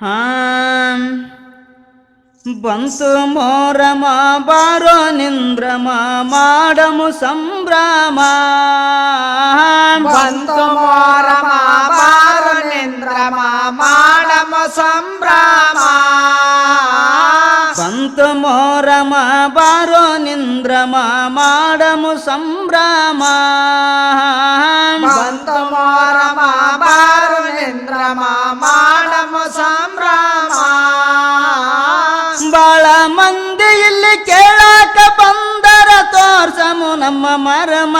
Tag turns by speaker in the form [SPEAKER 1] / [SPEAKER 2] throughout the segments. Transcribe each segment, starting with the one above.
[SPEAKER 1] ಹಾಂ ಬಂತು ಮೋರಮ ಬಾರೋ ನಿಂದ್ರಮ ಮಾಡಮು ಸಂಭ್ರಮ
[SPEAKER 2] ಬಂತು ಮೋರಮ ಬಾರೋ ನಿಂದ್ರಮ ಮಾಡಮು ಸಂಭ್ರಮ
[SPEAKER 1] ಬಂತು ಮೋರಮ ಬಾರೋ ನಿಂದ್ರಮ ಮಾಡಮು ಸಂಭ್ರಮ
[SPEAKER 2] ಬಂತು ಮೋರಮ ಬಾರೋ ನಿಂದ್ರಮ ಮಾಡಮು ಸಂಭ್ರಮ
[SPEAKER 1] ಬಾಳ ಮಂದಿ ಇಲ್ಲಿ ಕೇಳಾಕ ಬಂದರ ತೋರ್ಸಮು ನಮ್ಮ ಮರ್ಮ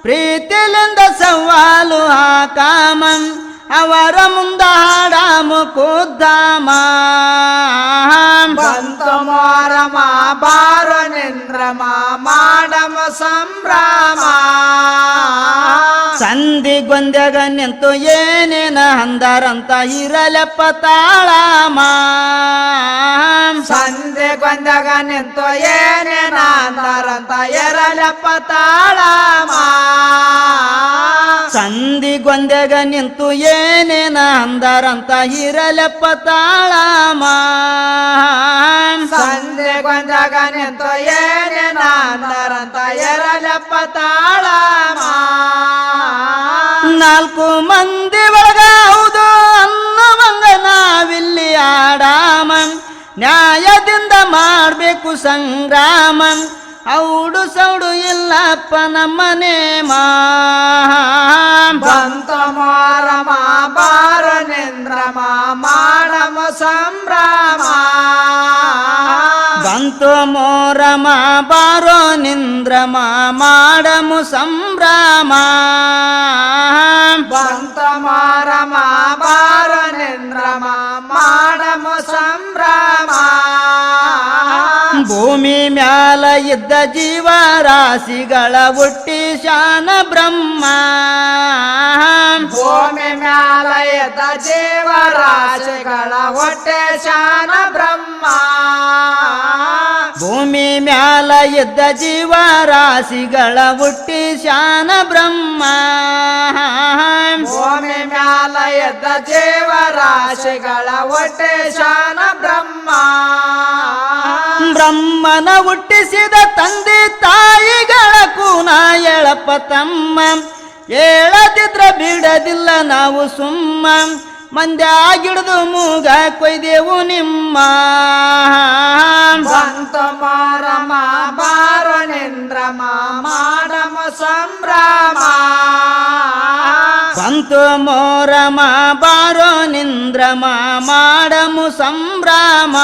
[SPEAKER 1] ಪ್ರೀತಿಲಿಂದ ಸವಾಲು ಹಾಕಾಮ ಅವರ ಮುಂದ ಹಾಡಾಮು ಖುದ್ದಾಮ
[SPEAKER 2] ಬಂತು ಮೋರಮ ಬಾರೋ ನಿಂದ್ರಮ ಮಾಡಮು ಸಂಭ್ರಮ
[SPEAKER 1] ಸಂಧಿ ಗೊಂದೆಗ ನಿಂತು ಏನೇನ ಅಂದಾರಂತ ಇರಲೆಪ್ಪ ತಾಳಾಮ
[SPEAKER 2] ಸಂಧೆ ಗೊಂದಾಗ ನಿಂತು ಏನೇನ ಅಂದಾರಂತ ಎರಲಪ್ಪ ತಾಳಮ
[SPEAKER 1] ಸಂಧಿ ಗೊಂದೆಗ ನಿಂತು ಏನೇನ ಅಂದಾರಂತ ಇರಲೆಪ್ಪ ತಾಳಾಮ
[SPEAKER 2] ಸಂಧೆ ಗೊಂದಾಗ ನಿಂತು ಏನೇನ ಅಂದಾರಂತ ಎರಲಪ್ಪ ತಾಳಮ
[SPEAKER 1] ನಾಲ್ಕು ಮಂದಿ ಒಳಗ ಹೌದು ಅನ್ನುವಂಗ ನಾವಿಲ್ಲಿ ಆಡಾಮ ನ್ಯಾಯದಿಂದ ಮಾಡಬೇಕು ಸಂಗ್ರಾಮ ಔಡು ಸೌಡು ಇಲ್ಲಪ್ಪ ನಮ್ಮ ನೇಮ
[SPEAKER 2] ಬಂತು ಮೋರಮ ಬಾರೋ ನಿಂದ್ರಮ ಮಾಡಮು ಸಂಭ್ರಮ
[SPEAKER 1] ಬಂತು ಮೋರಮ ಬಾರೋ ನಿಂದ್ರಮ ಮಾಡಮು ಸಂಭ್ರಮ
[SPEAKER 2] ಬಂತು ಮೋರಮ ಬಾರೋ ನಿಂದ್ರಮ ಮಾಡಮು ಸಂಭ್ರಮ
[SPEAKER 1] ಭೂಮಿ ಮ್ಯಾಲ ಇದ್ದ ಜೀವರಾಶಿಗಳ ಹುಟ್ಟಿ ಶಾನ ಬ್ರಹ್ಮ
[SPEAKER 2] ಭೂಮಿ ಮ್ಯಾಲ ಎದ್ದ ಜೀವರಾಶಿಗಳ ಹೊಟ್ಟೆ ಶಾನ ಬ್ರಹ್ಮ
[SPEAKER 1] ಭೂಮಿ ಮ್ಯಾಲ ಇದ್ದ ಜೀವರಾಶಿಗಳ ಹುಟ್ಟಿ ಶಾನ ಬ್ರಹ್ಮ
[SPEAKER 2] ಭೂಮಿ ಮ್ಯಾಲ ಎದ್ದ ಜೀವರಾಶಿಗಳ ಹೊಟ್ಟೆ ಶಾನ ಬ್ರಹ್ಮ
[SPEAKER 1] ಬ್ರಹ್ಮನ ಹುಟ್ಟಿಸಿದ ತಂದೆ ತಾಯಿಗಳ ಕೂನ ಎಳಪ ತಮ್ಮ ಹೇಳದಿದ್ರ ಬಿಡದಿಲ್ಲ ನಾವು ಸುಮ್ಮ ಮಂದ್ಯಾಗಿಡ್ದು ಮೂಗ ಕೊಯ್ದೆವು ನಿಮ್ಮ
[SPEAKER 2] ಬಂತು ಮೋರಮ ಬಾರೋ ನಿಂದ್ರಮ ಮಾಡಮು ಸಂಭ್ರಮ
[SPEAKER 1] ಬಂತು ಮೋರಮ ಬಾರೋ ನಿಂದ್ರಮ ಮಾಡಮು ಸಂಭ್ರಮ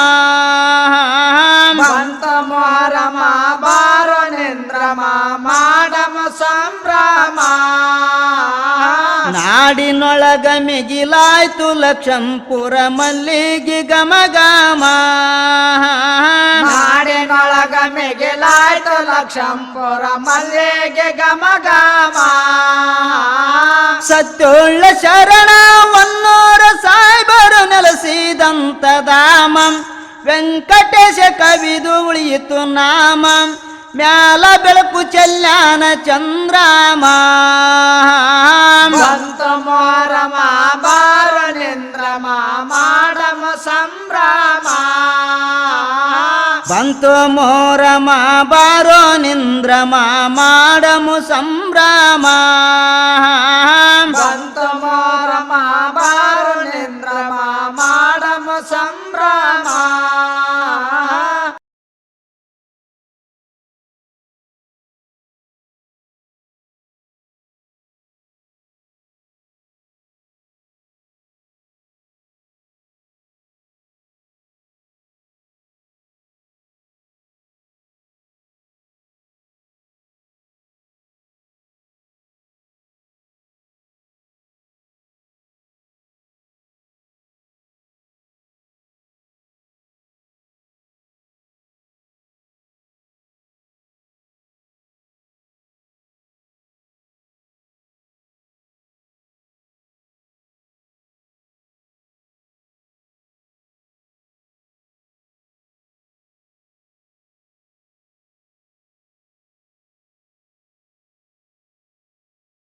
[SPEAKER 2] ಬಂತು ಮೋರಮ ಬಾರೋ ನಿಂದ್ರಮ ಮಾಡಮು ಸಂಭ್ರಮ
[SPEAKER 1] ನಾಡಿನೊಳಗ ಮಿಗಿಲಾಯ್ತು ಲಕ್ಷಂಪುರ ಮಲ್ಲಿಗೆ ಗಮಗಮ
[SPEAKER 2] ನಾಡಿನೊಳಗ ಮಿಗಿಲಾಯ್ತು ಲಕ್ಷಂಪುರ ಮಲ್ಲಿಗೆ ಗಮಗಮ
[SPEAKER 1] ಸತ್ಯೋಳ್ಳ ಶರಣ ಒನ್ನೂರ ಸಾಯ್ಬರು ನೆಲೆಸಿದಂತ ಧಾಮ ವೆಂಕಟೇಶ ಕವಿದು ಉಳಿಯಿತು ನಾಮ ಮ್ಯಾಲ ಬೆಳಕು ಚೆಲ್ಲಾನ ಚಂದ್ರಾಮ
[SPEAKER 2] ಬಂತು ಮೋರಮ ಬಾರೋ ನಿಂದ್ರಮ ಮಾಡಮು ಸಂಭ್ರಮ
[SPEAKER 1] ಬಂತು ಮೋರಮ ಬಾರೋ ನಿಂದ್ರಮ ಮಾಡಮು ಸಂಭ್ರಮ